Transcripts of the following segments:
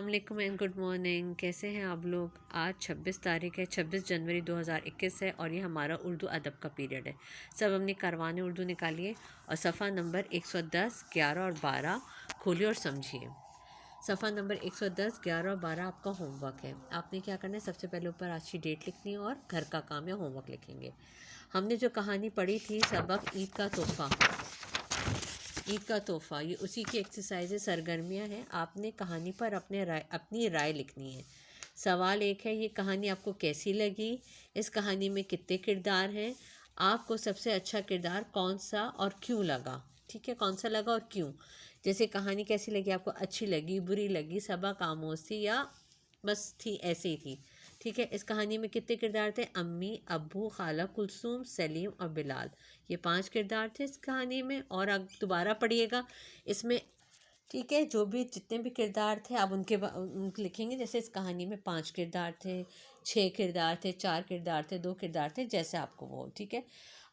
السلام علیکم and good morning. کیسے ہیں آپ لوگ؟ آج 26 تاریخ ہے، 26 جنوری 2021 ہے، اور یہ ہمارا اردو ادب کا پیریڈ ہے. سب اپنی کاروان اردو نکالیے اور صفحہ نمبر 110، 11 اور 12 کھولیے اور سمجھیے. صفحہ نمبر 110، 11 اور 12 آپ کا ہوم ورک ہے. آپ نے کیا کرنا ہے؟ سب سے پہلے اوپر آج کی ڈیٹ لکھنی ہے اور گھر کا کام یا ہوم ورک لکھیں گے. ہم نے جو کہانی پڑھی تھی سبق عید کا تحفہ، یہ اسی کی ایکسرسائز سرگرمیاں ہیں. آپ نے کہانی پر اپنی رائے لکھنی ہے. سوال ایک ہے، یہ کہانی آپ کو کیسی لگی؟ اس کہانی میں کتنے کردار ہیں؟ آپ کو سب سے اچھا کردار کون سا اور کیوں لگا؟ ٹھیک ہے، کون سا لگا اور کیوں؟ جیسے کہانی کیسی لگی آپ کو؟ اچھی لگی، بری لگی، سبق آموز تھی، یا بس تھی ایسے ہی تھی؟ ٹھیک ہے. اس کہانی میں کتنے کردار تھے؟ امی، ابو، خالہ کلثوم، سلیم اور بلال. یہ 5 کردار تھے اس کہانی میں. اور آپ دوبارہ پڑھیے گا اس میں. ٹھیک ہے، جو بھی جتنے بھی کردار تھے آپ ان کے لکھیں گے. جیسے اس کہانی میں 5 کردار تھے، 6 کردار تھے، 4 کردار تھے، 2 کردار تھے، جیسے آپ کو وہ. ٹھیک ہے.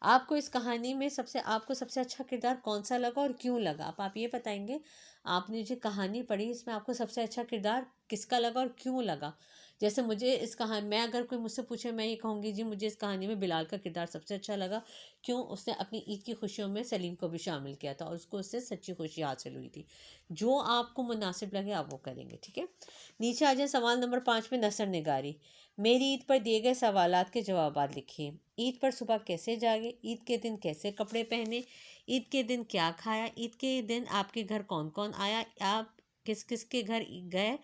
آپ کو اس کہانی میں آپ کو سب سے اچھا کردار کون سا لگا اور کیوں لگا؟ آپ یہ بتائیں گے. آپ نے جو کہانی پڑھی اس میں آپ کو سب سے اچھا کردار کس کا لگا اور کیوں لگا؟ جیسے مجھے اس کہانی میں، اگر کوئی مجھ سے پوچھے، میں یہ کہوں گی جی مجھے اس کہانی میں بلال کا کردار سب سے اچھا لگا. کیوں؟ اس نے اپنی عید کی خوشیوں میں سلیم کو بھی شامل کیا تھا اور اس کو اس سے سچی خوشی حاصل ہوئی تھی. جو آپ کو مناسب لگے آپ وہ کریں گے. ٹھیک ہے. نیچے آ جائیں. سوال نمبر 5 میں نثر نگاری. میری عید پر دیے گئے سوالات کے جوابات لکھیے. عید پر صبح کیسے جاگے؟ عید کے دن کیسے کپڑے پہنے؟ عید کے دن کیا کھایا؟ عید کے دن آپ کے گھر کون کون آیا؟ آپ کس کس کے گھر گئے؟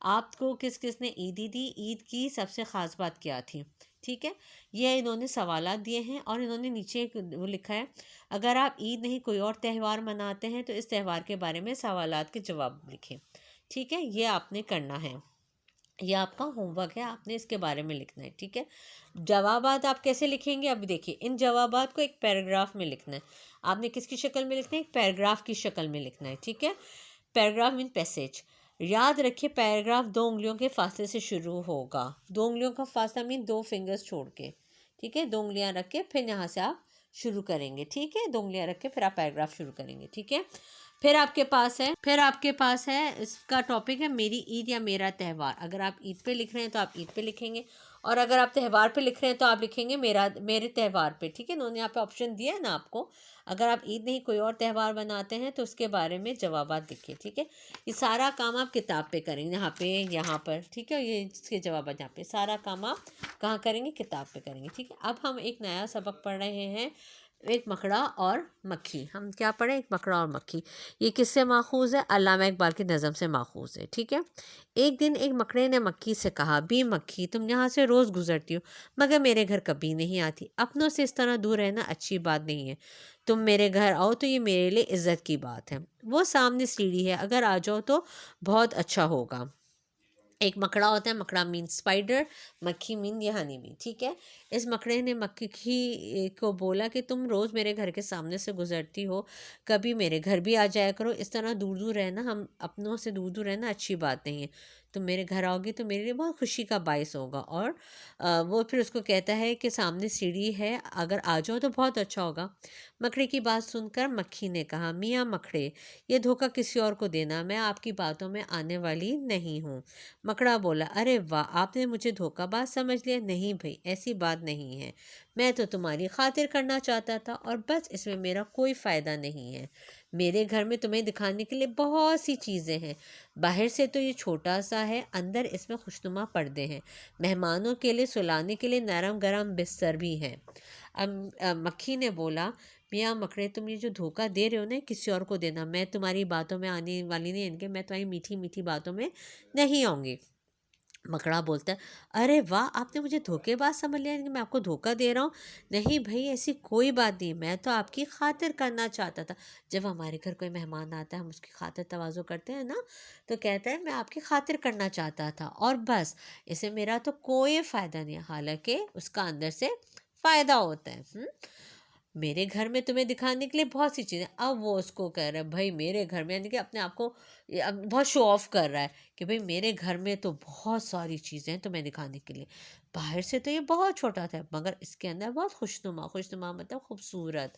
آپ کو کس کس نے عیدی دی؟ عید کی سب سے خاص بات کیا تھی؟ ٹھیک ہے. یہ انہوں نے سوالات دیے ہیں اور انہوں نے نیچے وہ لکھا ہے، اگر آپ عید نہیں کوئی اور تہوار مناتے ہیں تو اس تہوار کے بارے میں سوالات کے جواب لکھیں. ٹھیک ہے. یہ آپ نے کرنا ہے، یہ آپ کا ہوم ورک ہے. آپ نے اس کے بارے میں لکھنا ہے. ٹھیک ہے. جوابات آپ کیسے لکھیں گے؟ اب دیکھیے، ان جوابات کو ایک پیراگراف میں لکھنا ہے. آپ نے کس کی شکل میں لکھنا ہے؟ ایک پیراگراف کی شکل میں لکھنا ہے. ٹھیک ہے. پیراگراف مین پیسیج. یاد رکھیے پیراگراف 2 انگلیوں کے فاصلے سے شروع ہوگا. 2 انگلیوں کا فاصلہ مین 2 فنگرز چھوڑ کے. ٹھیک ہے. 2 انگلیاں رکھ کے پھر یہاں سے آپ شروع کریں گے. ٹھیک ہے. 2 انگلیاں رکھ کے پھر آپ پیراگراف شروع کریں گے. ٹھیک ہے. پھر آپ کے پاس ہے اس کا ٹاپک ہے میری عید یا میرا تہوار. اگر آپ عید پہ لکھ رہے ہیں تو آپ عید پہ لکھیں گے، اور اگر آپ تہوار پہ لکھ رہے ہیں تو آپ لکھیں گے میرے تہوار پہ. ٹھیک ہے. انہوں نے یہاں پہ آپشن دیا ہے نا آپ کو. اگر آپ عید نہیں کوئی اور تہوار بناتے ہیں تو اس کے بارے میں جوابات لکھیں. ٹھیک ہے. یہ سارا کام آپ کتاب پہ کریں گے، یہاں پر. ٹھیک ہے. یہ اس کے جوابات یہاں پہ. سارا کام آپ کہاں کریں گے؟ کتاب پہ کریں گے. ٹھیک ہے. اب ہم ایک نیا سبق پڑھ رہے ہیں، ایک مکڑا اور مکھی. ہم کیا پڑھیں؟ ایک مکڑا اور مکھی. یہ کس سے ماخوذ ہے؟ علامہ اقبال کی نظم سے ماخوذ ہے. ٹھیک ہے. ایک دن ایک مکڑے نے مکھی سے کہا، بی مکھی تم یہاں سے روز گزرتی ہو مگر میرے گھر کبھی نہیں آتی. اپنوں سے اس طرح دور رہنا اچھی بات نہیں ہے. تم میرے گھر آؤ تو یہ میرے لیے عزت کی بات ہے. وہ سامنے سیڑھی ہے، اگر آ جاؤ تو بہت اچھا ہوگا. ایک مکڑا ہوتا ہے، مکڑا مین اسپائڈر، مکھی مین یہ ہنی بی. ٹھیک ہے. اس مکڑے نے مکھی کو بولا کہ تم روز میرے گھر کے سامنے سے گزرتی ہو، کبھی میرے گھر بھی آ جایا کرو. اس طرح دور دور رہنا، ہم اپنوں سے دور دور رہنا اچھی بات نہیں ہے. تم میرے گھر آؤ گی تو میرے لیے بہت خوشی کا باعث ہوگا. اور وہ پھر اس کو کہتا ہے کہ سامنے سیڑھی ہے، اگر آ جاؤ تو بہت اچھا ہوگا. مکڑے کی بات سن کر مکھی نے کہا، میاں مکڑے یہ دھوکہ کسی اور کو دینا، میں آپ کی باتوں میں آنے والی نہیں ہوں. مکڑا بولا، ارے واہ، آپ نے مجھے دھوکہ باز سمجھ لیا. نہیں بھئی، ایسی بات نہیں ہے، میں تو تمہاری خاطر کرنا چاہتا تھا اور بس اس میں میرا کوئی فائدہ نہیں ہے. میرے گھر میں تمہیں دکھانے کے لیے بہت سی چیزیں ہیں. باہر سے تو یہ چھوٹا سا ہے، اندر اس میں خوشنما پردے ہیں، مہمانوں کے لیے سلانے کے لیے نرم گرم بستر بھی ہیں. اب مکھی نے بولا، میاں مکڑے تم یہ جو دھوکہ دے رہے ہو نا کسی اور کو دینا، میں تمہاری باتوں میں آنے والی نہیں، ان کے میں تمہاری میٹھی میٹھی باتوں میں نہیں آؤں گی. مکڑا بولتا ہے، ارے واہ، آپ نے مجھے دھوکے باز سمجھ لیا کہ میں آپ کو دھوکہ دے رہا ہوں. نہیں بھائی، ایسی کوئی بات نہیں، میں تو آپ کی خاطر کرنا چاہتا تھا. جب ہمارے گھر کوئی مہمان آتا ہے ہم اس کی خاطر تواضع کرتے ہیں نا، تو کہتا ہے میں آپ کی خاطر کرنا چاہتا تھا اور بس، اسے میرا تو کوئی فائدہ نہیں. حالانکہ اس کا اندر سے فائدہ ہوتا ہے. میرے گھر میں تمہیں دکھانے کے لیے بہت سی چیزیں. اب وہ اس کو کہہ رہا ہے، بھائی میرے گھر میں، یعنی کہ اپنے آپ کو بہت شو آف کر رہا ہے کہ بھائی میرے گھر میں تو بہت ساری چیزیں ہیں تمہیں دکھانے کے لیے. باہر سے تو یہ بہت چھوٹا تھا مگر اس کے اندر بہت خوشنما مطلب خوبصورت.